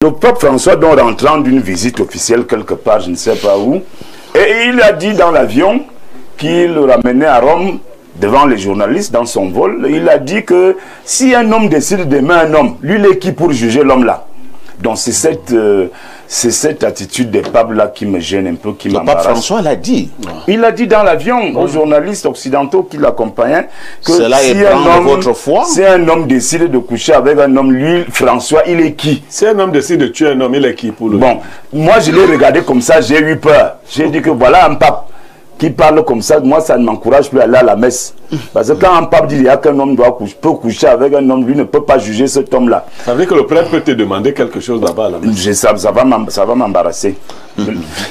Le pape François, donc, rentrant d'une visite officielle quelque part, je ne sais pas où, et il a dit dans l'avion qu'il le ramenait à Rome devant les journalistes dans son vol. Il a dit que si un homme décide d'aimer un homme, lui, il est qui pour juger l'homme là? Donc c'est cette attitude des papes là qui me gêne un peu, qui m'embarrasse. Le pape François l'a dit. Il a dit dans l'avion aux journalistes occidentaux qui l'accompagnaient que cela si est prendre votre foi. Si un homme décide de coucher avec un homme, lui, François, il est qui? Si un homme décide de tuer un homme, il est qui pour lui? Bon, moi je l'ai regardé comme ça, j'ai eu peur. J'ai dit que voilà un pape qui parle comme ça, moi ça ne m'encourage plus à aller à la messe. Parce que quand un pape dit qu'un homme peut coucher avec un homme, lui ne peut pas juger cet homme-là. Ça veut dire que le prêtre peut te demander quelque chose là-bas à la messe. Ça va m'embarrasser.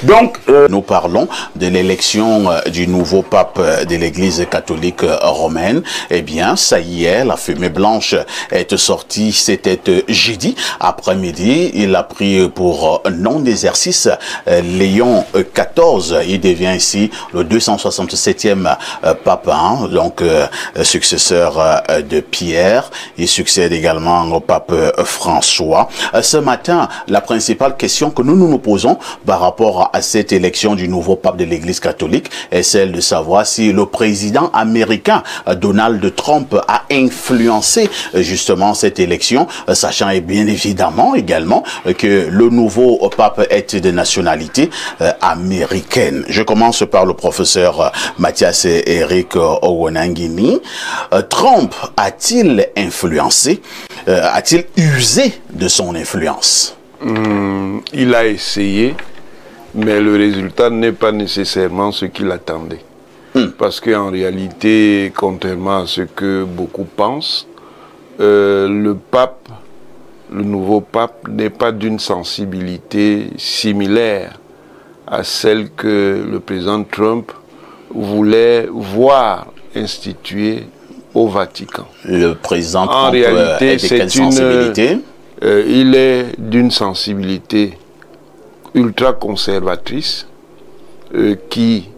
Donc, nous parlons de l'élection du nouveau pape de l'Église catholique romaine. Eh bien, ça y est, la fumée blanche est sortie, c'était jeudi après-midi. Il a pris pour nom d'exercice Léon XIV. Il devient ici le 267e pape, hein, donc successeur de Pierre. Il succède également au pape François. Ce matin, la principale question que nous posons par rapport à cette élection du nouveau pape de l'Église catholique est celle de savoir si le président américain Donald Trump a influencé justement cette élection, sachant et bien évidemment également que le nouveau pape est de nationalité américaine. Je commence par le professeur Mathias Eric Owonangini. Trump a-t-il influencé, a-t-il usé de son influence? Il a essayé, mais le résultat n'est pas nécessairement ce qu'il attendait. Parce qu'en réalité, contrairement à ce que beaucoup pensent, le pape, le nouveau pape, n'est pas d'une sensibilité similaire à celle que le président Trump voulait voir instituée au Vatican. Le président Trump en réalité, est de quelle sensibilité? Il est d'une sensibilité ultra conservatrice qui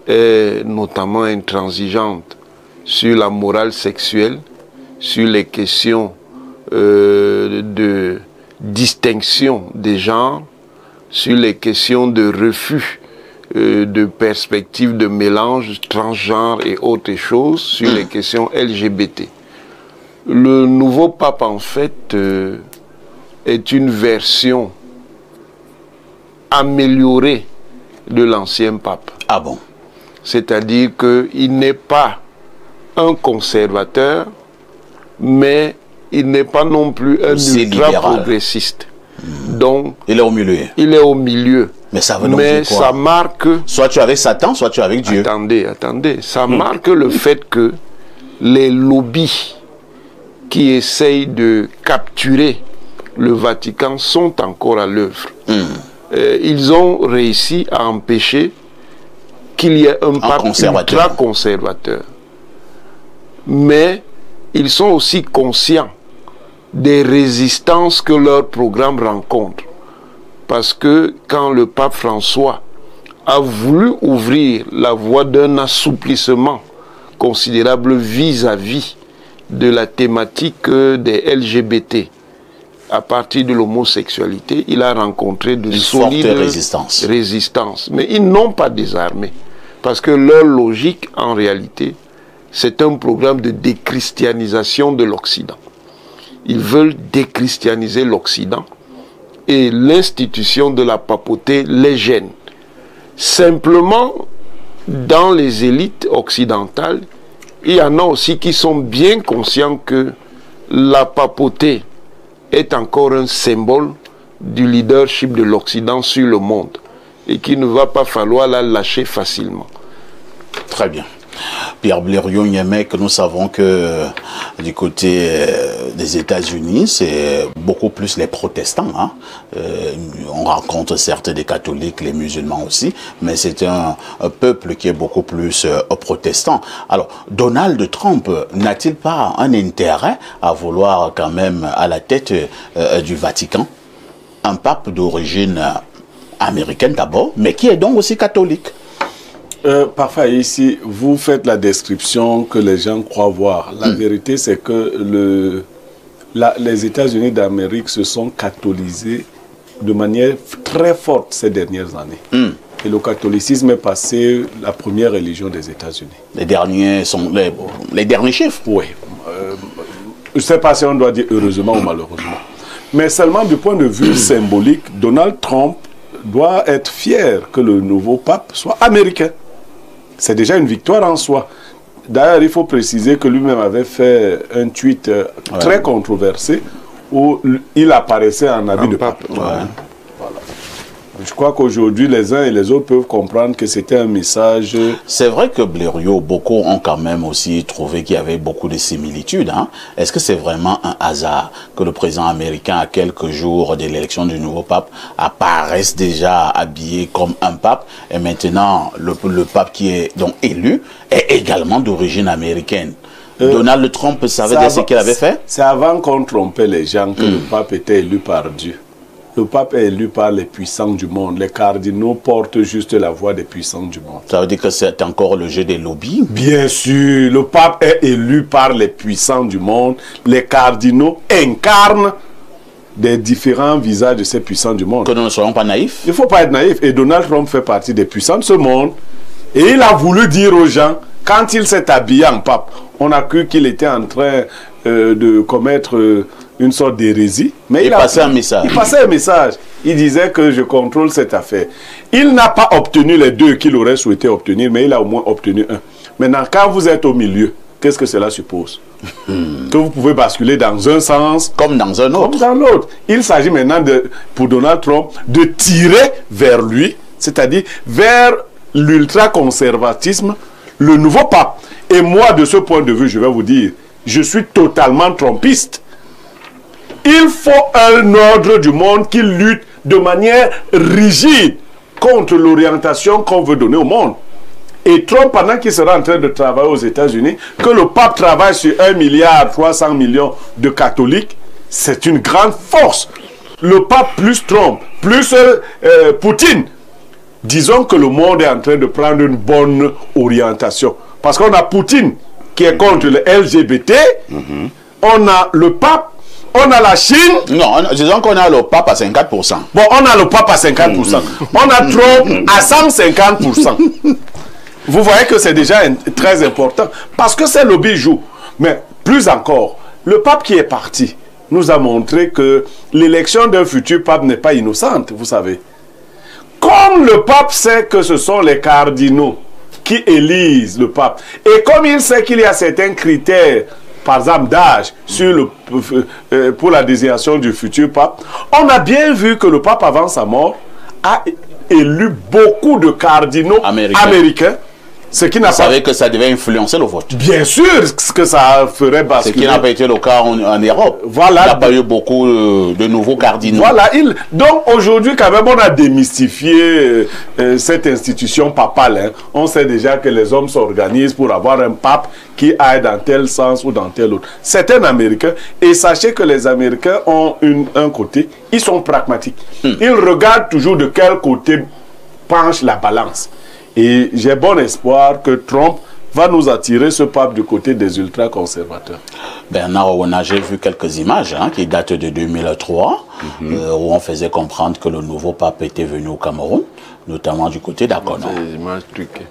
est notamment intransigeante sur la morale sexuelle, sur les questions de distinction des genres, sur les questions de refus de perspectives de mélange transgenre et autres choses, sur les questions LGBT. Le nouveau pape, en fait, est une version améliorée de l'ancien pape. Ah bon? C'est-à-dire qu'il n'est pas un conservateur, mais il n'est pas non plus un ultra-progressiste. Donc, il est au milieu. Il est au milieu. Mais ça veut donc dire quoi? Ça marque... Soit tu es avec Satan, soit tu es avec Dieu. Attendez. Ça marque le fait que les lobbies qui essayent de capturer le Vatican sont encore à l'œuvre. Ils ont réussi à empêcher qu'il y ait un pape ultra conservateur. Mais ils sont aussi conscients des résistances que leur programme rencontre. Parce que quand le pape François a voulu ouvrir la voie d'un assouplissement considérable vis-à-vis de la thématique des LGBT, à partir de l'homosexualité, il a rencontré de solides résistances. Mais ils n'ont pas désarmé. Parce que leur logique, en réalité, c'est un programme de déchristianisation de l'Occident. Ils veulent déchristianiser l'Occident et l'institution de la papauté les gêne. Simplement, dans les élites occidentales, il y en a aussi qui sont bien conscients que la papauté est encore un symbole du leadership de l'Occident sur le monde et qu'il ne va pas falloir la lâcher facilement. Très bien. Pierre Blériot-Niémec, nous savons que du côté des États-Unis, c'est beaucoup plus les protestants. Hein. On rencontre certes des catholiques, les musulmans aussi, mais c'est un peuple qui est beaucoup plus protestant. Alors, Donald Trump n'a-t-il pas un intérêt à vouloir quand même à la tête du Vatican un pape d'origine américaine d'abord, mais qui est donc aussi catholique? Parfois ici, vous faites la description que les gens croient voir. La vérité, c'est que les États-Unis d'Amérique se sont catholisés de manière très forte ces dernières années. Et le catholicisme est passé la première religion des États-Unis. Les derniers sont les derniers chiffres. Oui. Je ne sais pas si on doit dire heureusement ou malheureusement. Mais seulement du point de vue symbolique, Donald Trump doit être fier que le nouveau pape soit américain. C'est déjà une victoire en soi. D'ailleurs, il faut préciser que lui-même avait fait un tweet très controversé où il apparaissait en habit de pape. Voilà. Je crois qu'aujourd'hui, les uns et les autres peuvent comprendre que c'était un message... C'est vrai que Blériot, beaucoup ont quand même aussi trouvé qu'il y avait beaucoup de similitudes. Hein? Est-ce que c'est vraiment un hasard que le président américain, à quelques jours de l'élection du nouveau pape, apparaisse déjà habillé comme un pape, et maintenant le pape qui est donc élu est également d'origine américaine? Donald Trump savait déjà ce qu'il avait fait? C'est avant qu'on trompait les gens que le pape était élu par Dieu. Le pape est élu par les puissants du monde. Les cardinaux portent juste la voix des puissants du monde. Ça veut dire que c'est encore le jeu des lobbies? Bien sûr, le pape est élu par les puissants du monde. Les cardinaux incarnent des différents visages de ces puissants du monde. Que nous ne soyons pas naïfs? Il ne faut pas être naïf. Et Donald Trump fait partie des puissants de ce monde. Et il a voulu dire aux gens, quand il s'est habillé en pape, on a cru qu'il était en train de commettre... une sorte d'hérésie, mais il passait un message. Il passait un message. Il disait que je contrôle cette affaire. Il n'a pas obtenu les deux qu'il aurait souhaité obtenir, mais il a au moins obtenu un. Maintenant, quand vous êtes au milieu, qu'est-ce que cela suppose? Que vous pouvez basculer dans un sens comme dans un autre. Comme dans l'autre. Il s'agit maintenant, pour Donald Trump, de tirer vers lui, c'est-à-dire vers l'ultra-conservatisme, le nouveau pape. Et moi, de ce point de vue, je vais vous dire, je suis totalement trumpiste. Il faut un ordre du monde qui lutte de manière rigide contre l'orientation qu'on veut donner au monde. Et Trump, pendant qu'il sera en train de travailler aux États-Unis, que le pape travaille sur 1,3 milliard de catholiques, c'est une grande force. Le pape plus Trump, plus Poutine, disons que le monde est en train de prendre une bonne orientation. Parce qu'on a Poutine qui est contre le LGBT, on a le pape, on a la Chine. Non, disons qu'on a le pape à 50%. Bon, on a le pape à 50%. On a Trump à 150%. Vous voyez que c'est déjà très important. Parce que ces lobbies jouent. Mais plus encore, le pape qui est parti nous a montré que l'élection d'un futur pape n'est pas innocente, vous savez. Comme le pape sait que ce sont les cardinaux qui élisent le pape, et comme il sait qu'il y a certains critères, par exemple d'âge, pour la désignation du futur pape, on a bien vu que le pape, avant sa mort, a élu beaucoup de cardinaux américains. Ce qui n'a pas... Vous savez que ça devait influencer le vote. Bien sûr que ça ferait basculer. Ce qui n'a pas été le cas en Europe. Voilà. Il n'y a pas eu beaucoup de nouveaux cardinaux. Voilà. Donc aujourd'hui, quand même, on a démystifié cette institution papale. Hein. On sait déjà que les hommes s'organisent pour avoir un pape qui aille dans tel sens ou dans tel autre. C'est un Américain. Et sachez que les Américains ont un côté, ils sont pragmatiques. Ils regardent toujours de quel côté penche la balance. Et j'ai bon espoir que Trump va nous attirer ce pape du côté des ultra-conservateurs. Bernard Ouna, j'ai vu quelques images qui datent de 2003, où on faisait comprendre que le nouveau pape était venu au Cameroun, notamment du côté d'Akono. Des images truquées.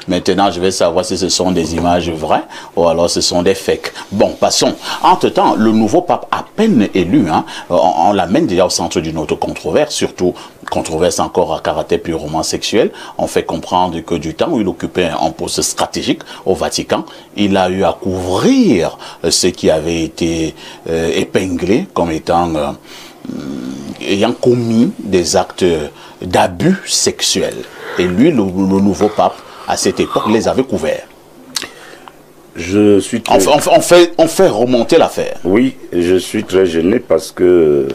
Maintenant, je vais savoir si ce sont des images vraies ou alors ce sont des fakes. Bon, passons. Entre-temps, le nouveau pape, à peine élu, on l'amène déjà au centre d'une autre controverse, surtout controverse encore à caractère purement sexuel. On fait comprendre que du temps où il occupait un poste stratégique au Vatican, il a eu à couvrir ce qui avait été épinglé comme étant... ayant commis des actes d'abus sexuels. Et lui, le nouveau pape, à cette époque, les avait couverts. Je suis très... on fait remonter l'affaire. Oui, je suis très gêné parce que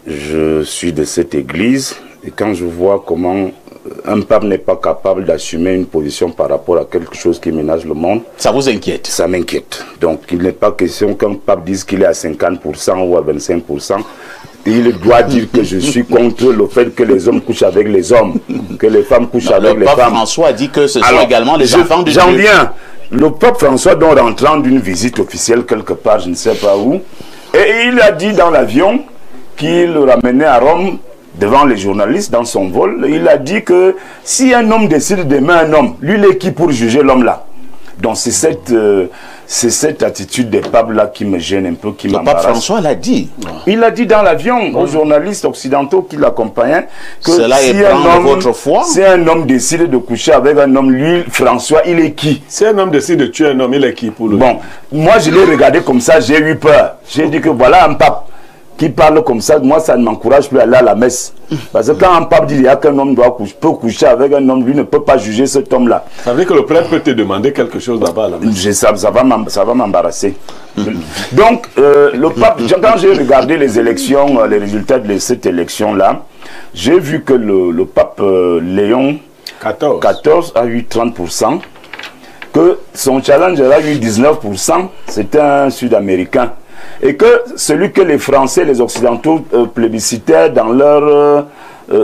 je suis de cette église et quand je vois comment un pape n'est pas capable d'assumer une position par rapport à quelque chose qui ménage le monde... Ça vous inquiète? Ça m'inquiète. Donc il n'est pas question qu'un pape dise qu'il est à 50% ou à 25%. Il doit dire que je suis contre le fait que les hommes couchent avec les hommes, que les femmes couchent avec les femmes. Le pape François dit que ce sont également les enfants de Dieu. J'en viens. Le pape François, donc rentrant d'une visite officielle quelque part, je ne sais pas où, et il a dit dans l'avion qui le ramenait à Rome devant les journalistes dans son vol. Il a dit que si un homme décide d'aimer un homme, lui il est qui pour juger l'homme là? Donc c'est cette attitude des papes là qui me gêne un peu, qui m'embarrasse. Le pape François l'a dit. Il l'a dit dans l'avion aux journalistes occidentaux qui l'accompagnaient que cela si votre foi. Si un homme décide de coucher avec un homme, lui, François, il est qui? Si un homme décide de tuer un homme, il est qui pour le... Bon, moi je l'ai regardé comme ça, j'ai eu peur. J'ai dit que voilà un pape qui parle comme ça, moi ça ne m'encourage plus à aller à la messe. Parce que quand un pape dit qu'un homme peut coucher avec un homme, lui ne peut pas juger cet homme-là. Ça veut dire que le prêtre peut te demander quelque chose là-bas à la messe. Ça va m'embarrasser. Donc, le pape, quand j'ai regardé les élections, les résultats de cette élection-là, j'ai vu que le pape Léon XIV a eu 30%, que son challenger a eu 19%, c'était un Sud-Américain. Et que celui que les Français, les Occidentaux plébiscitaient dans leur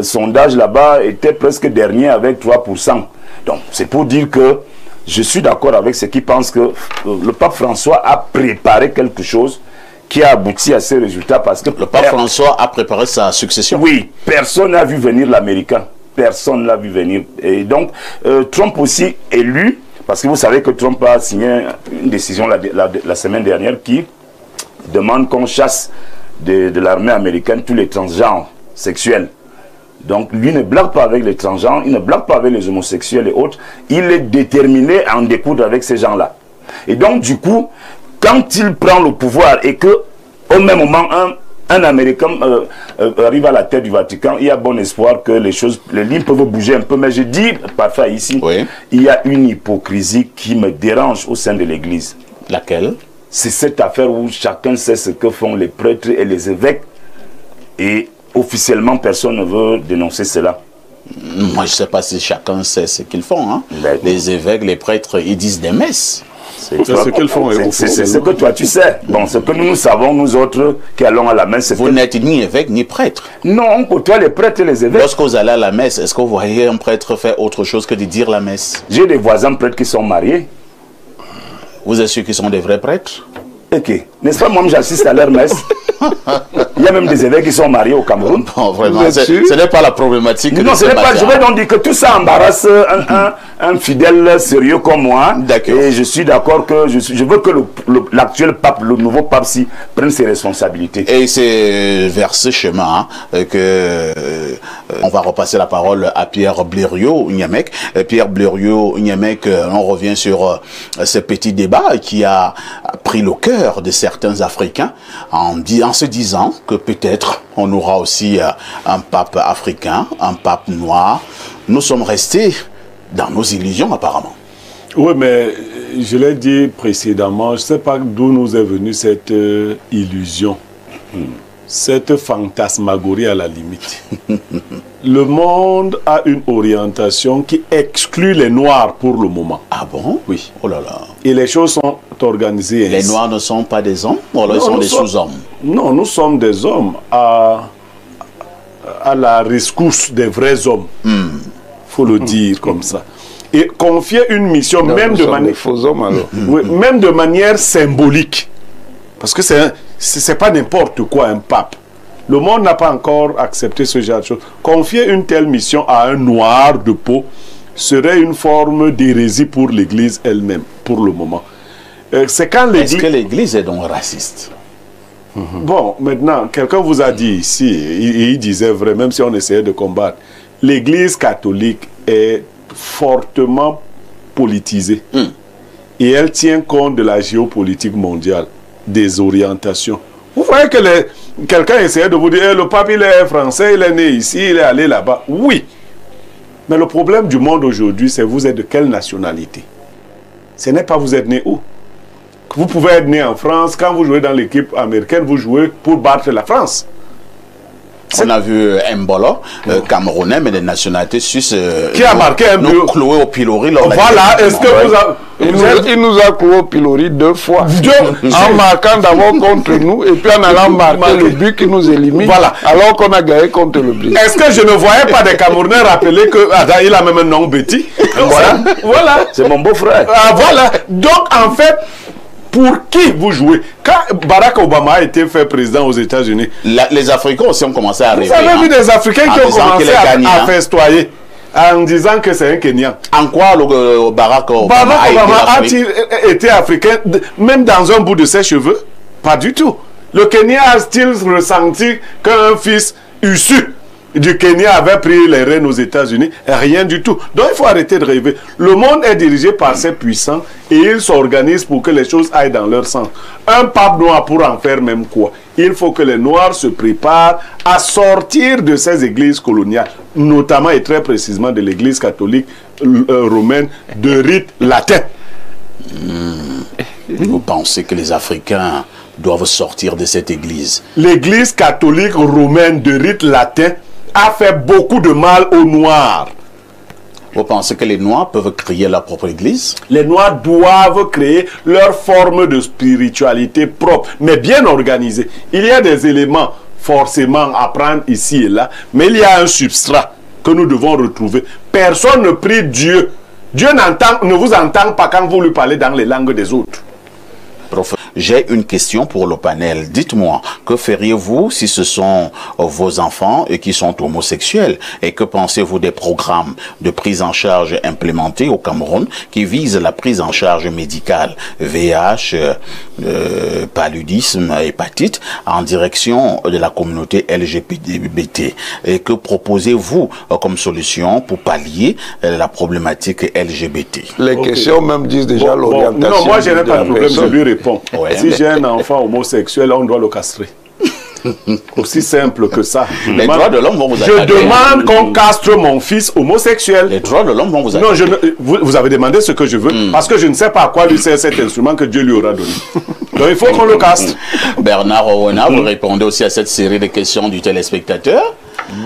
sondage là-bas était presque dernier avec 3%. Donc c'est pour dire que je suis d'accord avec ceux qui pensent que le pape François a préparé quelque chose qui a abouti à ces résultats parce que... Le pape François a préparé sa succession. Oui, personne n'a vu venir l'Américain. Personne ne l'a vu venir. Et donc, Trump aussi élu, parce que vous savez que Trump a signé une décision la semaine dernière qui demande qu'on chasse de l'armée américaine tous les transgenres sexuels. Donc lui ne blague pas avec les transgenres, il ne blague pas avec les homosexuels et autres. Il est déterminé à en découdre avec ces gens-là. Et donc du coup, quand il prend le pouvoir et que au même moment un Américain arrive à la tête du Vatican, il y a bon espoir que les lignes peuvent bouger un peu. Mais je dis parfois ici, oui, il y a une hypocrisie qui me dérange au sein de l'Église. Laquelle? C'est cette affaire où chacun sait ce que font les prêtres et les évêques et officiellement personne ne veut dénoncer cela. Moi je ne sais pas si chacun sait ce qu'ils font. Hein. Les évêques, les prêtres, ils disent des messes. C'est ce qu'ils font. C'est ce que toi tu sais. Bon, ce que nous savons, nous autres qui allons à la messe. Vous n'êtes ni évêque ni prêtre. Non, on côtoie les prêtres et les évêques. Lorsque vous allez à la messe, est-ce que vous voyez un prêtre faire autre chose que de dire la messe? J'ai des voisins prêtres qui sont mariés. Vous êtes sûr qu'ils sont des vrais prêtres? Ok. N'est-ce pas, moi j'assiste à leur messe. Il y a même des évêques qui sont mariés au Cameroun. Bon, vraiment, ce n'est pas la problématique. Non, ce n'est pas. Je vais donc dire que tout ça embarrasse un fidèle sérieux comme moi. Et je suis d'accord que je veux que l'actuel pape, le nouveau pape, prenne ses responsabilités. Et c'est vers ce chemin que on va repasser la parole à Pierre Blériot-Niamek. Pierre Blériot-Niamek, on revient sur ce petit débat qui a pris le cœur de certains Africains en se disant que peut-être on aura aussi un pape africain, un pape noir. Nous sommes restés dans nos illusions apparemment. Oui, mais je l'ai dit précédemment, je ne sais pas d'où nous est venue cette illusion, cette fantasmagorie à la limite. Le monde a une orientation qui exclut les Noirs pour le moment. Ah bon? Oui. Oh là là. Et les choses sont organisées. Les Noirs ne sont pas des hommes, ou alors ils sont des sous-hommes? Non, nous sommes des hommes à la rescousse des vrais hommes. Faut le dire comme ça. Et confier une mission, non, même de manière... faux hommes alors. Oui, même de manière symbolique. Parce que c'est pas n'importe quoi un pape. Le monde n'a pas encore accepté ce genre de choses. Confier une telle mission à un noir de peau serait une forme d'hérésie pour l'Église elle-même, pour le moment. C'est quand l'Église... Est-ce que l'Église est donc raciste? Bon, maintenant, quelqu'un vous a dit ici, il disait vrai, même si on essayait de combattre, l'Église catholique est fortement politisée. Et elle tient compte de la géopolitique mondiale, des orientations. Vous voyez que quelqu'un essayait de vous dire, le pape il est français, il est né ici, il est allé là-bas. Oui. Mais le problème du monde aujourd'hui, c'est vous êtes de quelle nationalité? Ce n'est pas vous êtes né où? Vous pouvez être né en France, quand vous jouez dans l'équipe américaine, vous jouez pour battre la France. On a vu Mbolo, camerounais, mais des nationalités suisses. Qui a marqué un but cloué au pilori. Voilà, est-ce que vous avez... Il nous a cloué au pilori 2 fois. En marquant d'abord contre nous et puis en allant marquer le but qui nous élimine. Voilà. Alors qu'on a gagné contre le Brésil. Est-ce que je ne voyais pas des Camerounais rappeler que il a même un nom Betty? Voilà. C'est mon beau-frère. Voilà. Donc en fait, Pour qui vous jouez? Quand Barack Obama a été fait président aux États-Unis, les Africains aussi ont commencé à rêver. vous avez vu des Africains qui ont commencé à festoyer en disant que c'est un Kenyan. En quoi Barack Obama a-t-il été africain, même dans un bout de ses cheveux? Pas du tout. Le Kenya a-t-il ressenti qu'un fils issu du Kenya avait pris les rênes aux États-Unis? Rien du tout. Donc il faut arrêter de rêver. Le monde est dirigé par ces puissants et ils s'organisent pour que les choses aillent dans leur sens. Un pape noir pour en faire même quoi? Il faut que les Noirs se préparent à sortir de ces églises coloniales, notamment et très précisément de l'église catholique romaine de rite latin. Vous pensez que les Africains doivent sortir de cette église? L'église catholique romaine de rite latin a fait beaucoup de mal aux Noirs. Vous pensez que les Noirs peuvent créer leur propre église? Les Noirs doivent créer leur forme de spiritualité propre, mais bien organisée. Il y a des éléments forcément à prendre ici et là, mais il y a un substrat que nous devons retrouver. Personne ne prie Dieu. Dieu ne vous entend pas quand vous lui parlez dans les langues des autres. J'ai une question pour le panel. Dites-moi, que feriez-vous si ce sont vos enfants et qui sont homosexuels? Et que pensez-vous des programmes de prise en charge implémentés au Cameroun qui visent la prise en charge médicale, VIH, paludisme, hépatite, en direction de la communauté LGBT? Et que proposez-vous comme solution pour pallier la problématique LGBT? Les questions même disent déjà l'orientation. Non, moi je n'ai pas de problème, je lui réponds. Ouais, si j'ai un enfant homosexuel, on doit le castrer. Aussi simple que ça. Les droits de l'homme vont vous attaquer. Je demande qu'on castre mon fils homosexuel. Les droits de l'homme vont vous attaquer. Non, vous avez demandé ce que je veux, parce que je ne sais pas à quoi lui sert cet instrument que Dieu lui aura donné. Donc il faut qu'on le castre. Bernard Owona, vous répondez aussi à cette série de questions du téléspectateur.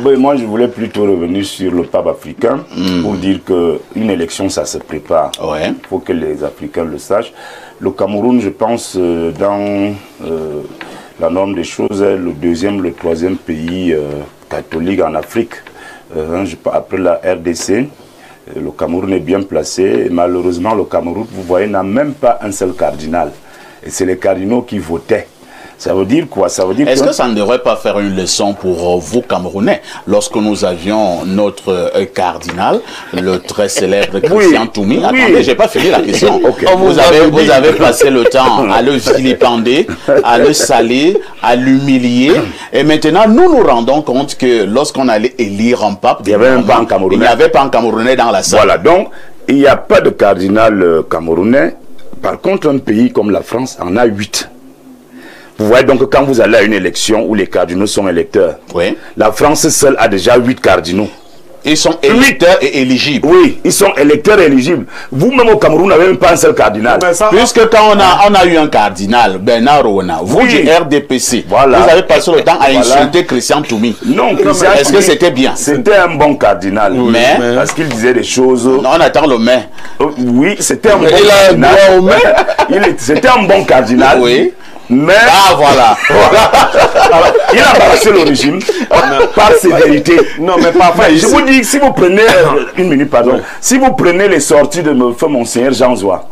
Oui, moi je voulais plutôt revenir sur le pape africain pour dire qu'une élection ça se prépare. Ouais. Il faut que les Africains le sachent. Le Cameroun, je pense, dans la norme des choses, est le deuxième, le troisième pays catholique en Afrique. Après la RDC, le Cameroun est bien placé. Et malheureusement, le Cameroun, vous voyez, n'a même pas un seul cardinal. Et c'est les cardinaux qui votaient. Ça veut dire quoi? Ça veut dire Est-ce que ça ne devrait pas faire une leçon pour vous, Camerounais, lorsque nous avions notre cardinal, le très célèbre Christian Toumi? Oui. Attendez, j'ai pas fini la question. Okay. Vous avez passé le temps à le vilipender, à le saler, à l'humilier. Et maintenant, nous nous rendons compte que lorsqu'on allait élire un pape, il n'y avait même pas un Camerounais. Il n'y avait pas un Camerounais dans la salle. Voilà, donc il n'y a pas de cardinal camerounais. Par contre, un pays comme la France en a 8. Vous voyez donc quand vous allez à une élection où les cardinaux sont électeurs, oui. La France seule a déjà 8 cardinaux. Ils sont électeurs et éligibles. Oui, ils sont électeurs et éligibles. Vous-même au Cameroun, vous n'avez même pas un seul cardinal. Puisque quand on a eu un cardinal, Bernard Owona, vous du RDPC, voilà. Vous avez passé le temps à insulter Christian Toumi. Non, est-ce que c'était bien? C'était un bon cardinal. Mais parce qu'il disait des choses. Non, on attend le mais. Oui, c'était un bon cardinal. C'était un bon cardinal. Oui. Mais voilà. Alors, il a embarrassé le régime par sévérité. Non, mais parfois, je vous dis, si vous prenez une minute, pardon, si vous prenez les sorties de feu Monseigneur Jean Zoua,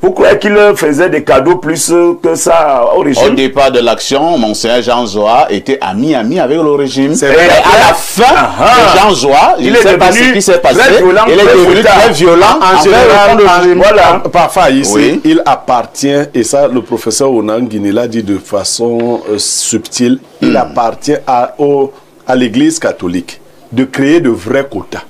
vous croyez qu'il faisait des cadeaux plus que ça au régime? Au départ de l'action, Monseigneur Jean Zoua était ami avec le régime. Et à la fin de Jean Zoua, il ne sait pas ce qui s'est passé. Il est devenu très violent. En général, voilà. Parfois ici, oui. Il appartient, et ça le professeur Onanguini l'a dit de façon subtile, il appartient à l'église catholique de créer de vrais quotas.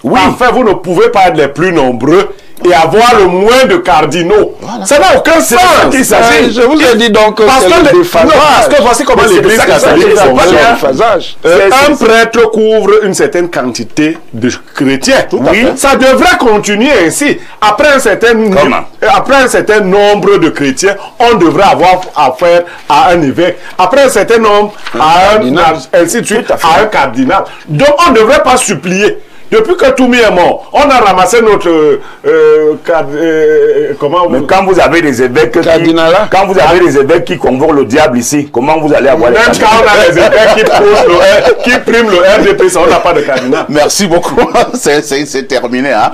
Oui. Enfin, vous ne pouvez pas être les plus nombreux et avoir le moins de cardinaux. Voilà. Ça n'a aucun sens. Je vous ai dit donc parce que voici comment l'église catholique fonctionne. Un prêtre couvre une certaine quantité de chrétiens. Oui. Ça devrait continuer ainsi. Après un certain nombre de chrétiens, on devrait avoir affaire à un évêque. Après un certain nombre, ainsi de suite, à un cardinal. Donc on ne devrait pas supplier. Depuis que Toumi est mort, on a ramassé notre mais quand vous avez des évêques qui convoquent le diable ici, comment vous allez avoir même les quand on a des évêques qui priment le RDP, on n'a pas de cardinal. Merci beaucoup. C'est terminé, hein.